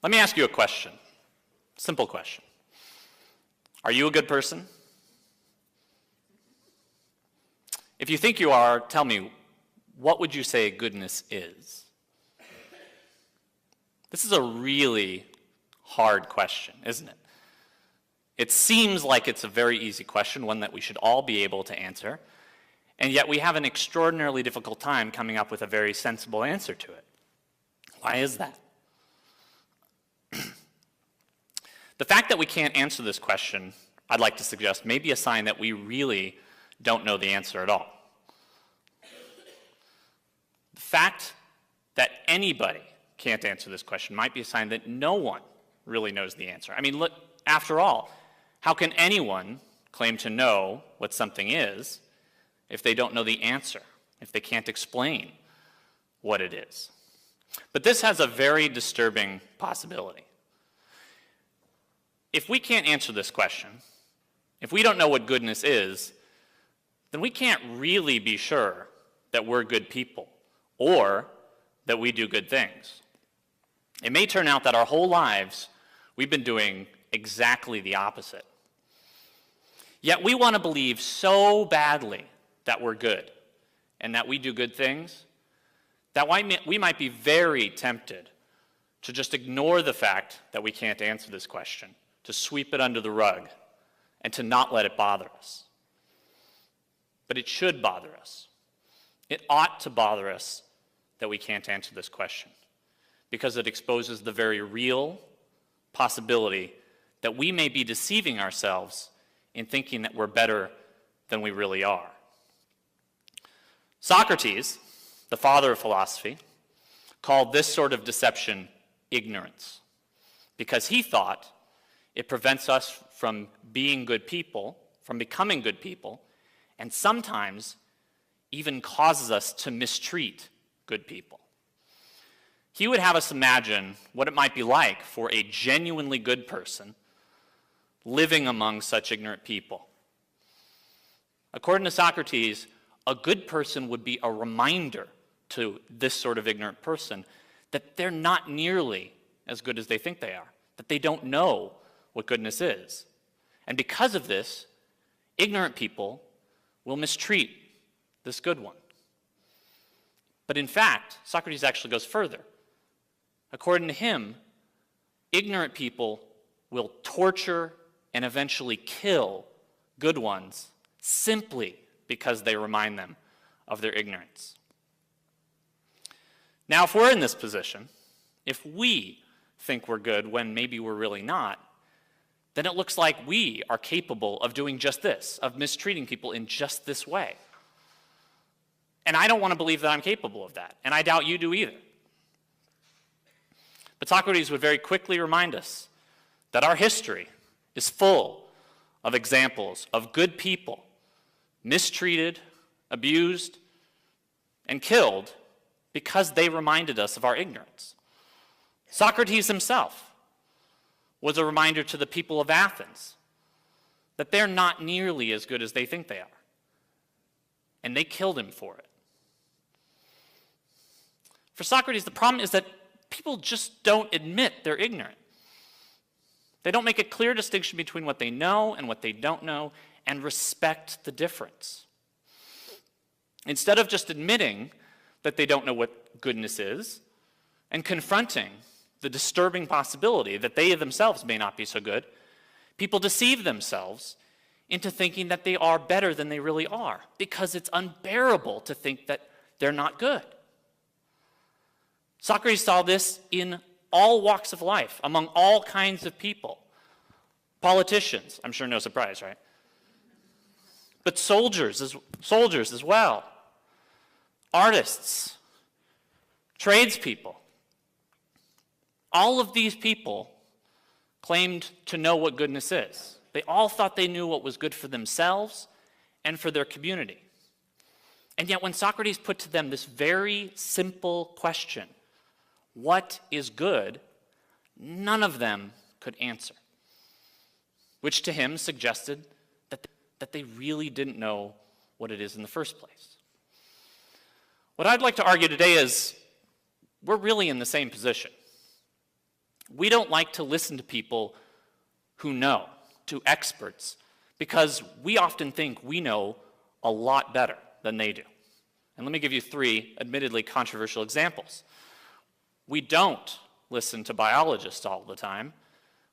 Let me ask you a question. Simple question. Are you a good person? If you think you are, tell me, what would you say goodness is? This is a really hard question, isn't it? It seems like it's a very easy question, one that we should all be able to answer, and yet we have an extraordinarily difficult time coming up with a very sensible answer to it. Why is that? The fact that we can't answer this question, I'd like to suggest, may be a sign that we really don't know the answer at all. The fact that anybody can't answer this question might be a sign that no one really knows the answer. I mean, look, after all, how can anyone claim to know what something is if they don't know the answer, if they can't explain what it is? But this has a very disturbing possibility. If we can't answer this question, if we don't know what goodness is, then we can't really be sure that we're good people or that we do good things. It may turn out that our whole lives we've been doing exactly the opposite. Yet we want to believe so badly that we're good and that we do good things that we might be very tempted to just ignore the fact that we can't answer this question, to sweep it under the rug, and to not let it bother us. But it should bother us. It ought to bother us that we can't answer this question, because it exposes the very real possibility that we may be deceiving ourselves in thinking that we're better than we really are. Socrates, the father of philosophy, called this sort of deception ignorance, because he thought it prevents us from being good people, from becoming good people, and sometimes even causes us to mistreat good people. He would have us imagine what it might be like for a genuinely good person living among such ignorant people. According to Socrates, a good person would be a reminder to this sort of ignorant person that they're not nearly as good as they think they are, that they don't know what goodness is. And because of this, ignorant people will mistreat this good one. But in fact, Socrates actually goes further. According to him, ignorant people will torture and eventually kill good ones simply because they remind them of their ignorance. Now, if we're in this position, if we think we're good when maybe we're really not, then it looks like we are capable of doing just this, of mistreating people in just this way. And I don't want to believe that I'm capable of that, and I doubt you do either. But Socrates would very quickly remind us that our history is full of examples of good people mistreated, abused, and killed because they reminded us of our ignorance. Socrates himself was a reminder to the people of Athens that they're not nearly as good as they think they are. And they killed him for it. For Socrates, the problem is that people just don't admit they're ignorant. They don't make a clear distinction between what they know and what they don't know and respect the difference. Instead of just admitting that they don't know what goodness is and confronting the disturbing possibility that they themselves may not be so good, people deceive themselves into thinking that they are better than they really are because it's unbearable to think that they're not good. Socrates saw this in all walks of life, among all kinds of people. Politicians, I'm sure no surprise, right? But soldiers as well. Artists, tradespeople. All of these people claimed to know what goodness is. They all thought they knew what was good for themselves and for their community. And yet when Socrates put to them this very simple question, what is good, none of them could answer, which to him suggested that they really didn't know what it is in the first place. What I'd like to argue today is we're really in the same position. We don't like to listen to people who know, to experts, because we often think we know a lot better than they do. And let me give you 3 admittedly controversial examples. We don't listen to biologists all the time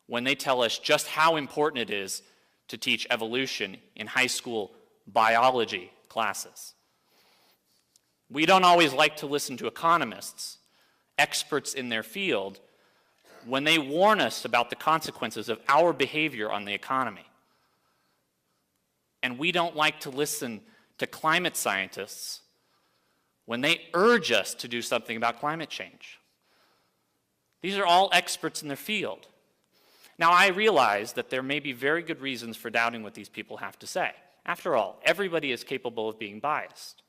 when they tell us just how important it is to teach evolution in high school biology classes. We don't always like to listen to economists, experts in their field, when they warn us about the consequences of our behavior on the economy. And we don't like to listen to climate scientists when they urge us to do something about climate change. These are all experts in their field. Now, I realize that there may be very good reasons for doubting what these people have to say. After all, everybody is capable of being biased.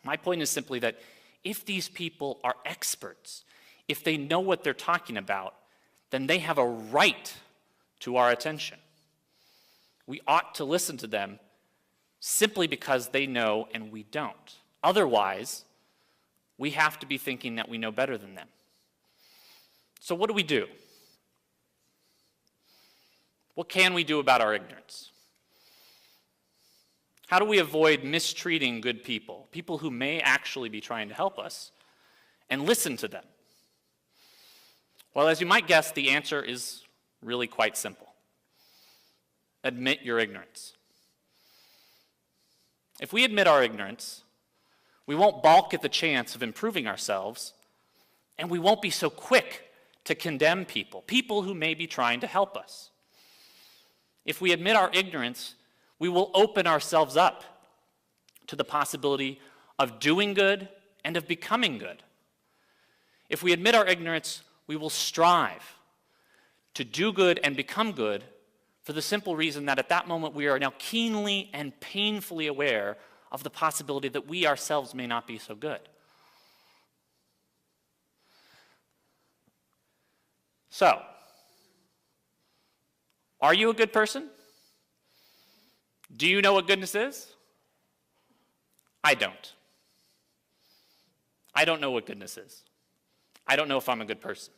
My point is simply that if these people are experts, if they know what they're talking about, then they have a right to our attention. We ought to listen to them simply because they know and we don't. Otherwise, we have to be thinking that we know better than them. So what do we do? What can we do about our ignorance? How do we avoid mistreating good people, people who may actually be trying to help us, and listen to them? Well, as you might guess, the answer is really quite simple. Admit your ignorance. If we admit our ignorance, we won't balk at the chance of improving ourselves, and we won't be so quick to condemn people who may be trying to help us. If we admit our ignorance, we will open ourselves up to the possibility of doing good and of becoming good. If we admit our ignorance, we will strive to do good and become good for the simple reason that at that moment we are now keenly and painfully aware of the possibility that we ourselves may not be so good. So, are you a good person? Do you know what goodness is? I don't. I don't know what goodness is. I don't know if I'm a good person.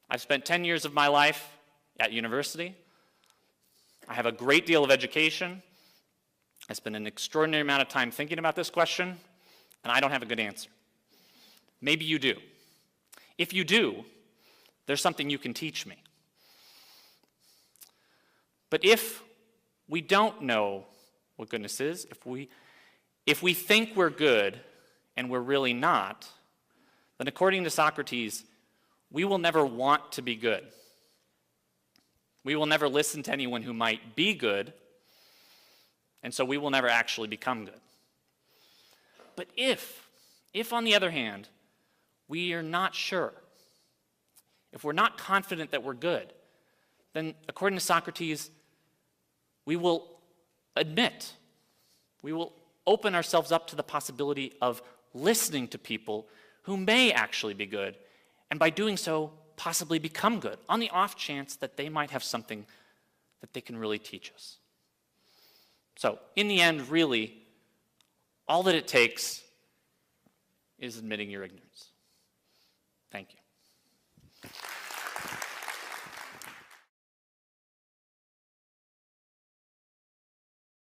I've spent 10 years of my life at university. I have a great deal of education. I spend an extraordinary amount of time thinking about this question, and I don't have a good answer. Maybe you do. If you do, there's something you can teach me. But if we don't know what goodness is, if we think we're good and we're really not, then according to Socrates, we will never want to be good. We will never listen to anyone who might be good, and so we will never actually become good. But if on the other hand, we are not sure, if we're not confident that we're good, then according to Socrates, we will admit, we will open ourselves up to the possibility of listening to people who may actually be good, and by doing so, possibly become good, on the off chance that they might have something that they can really teach us. So, in the end, really, all that it takes is admitting your ignorance. Thank you.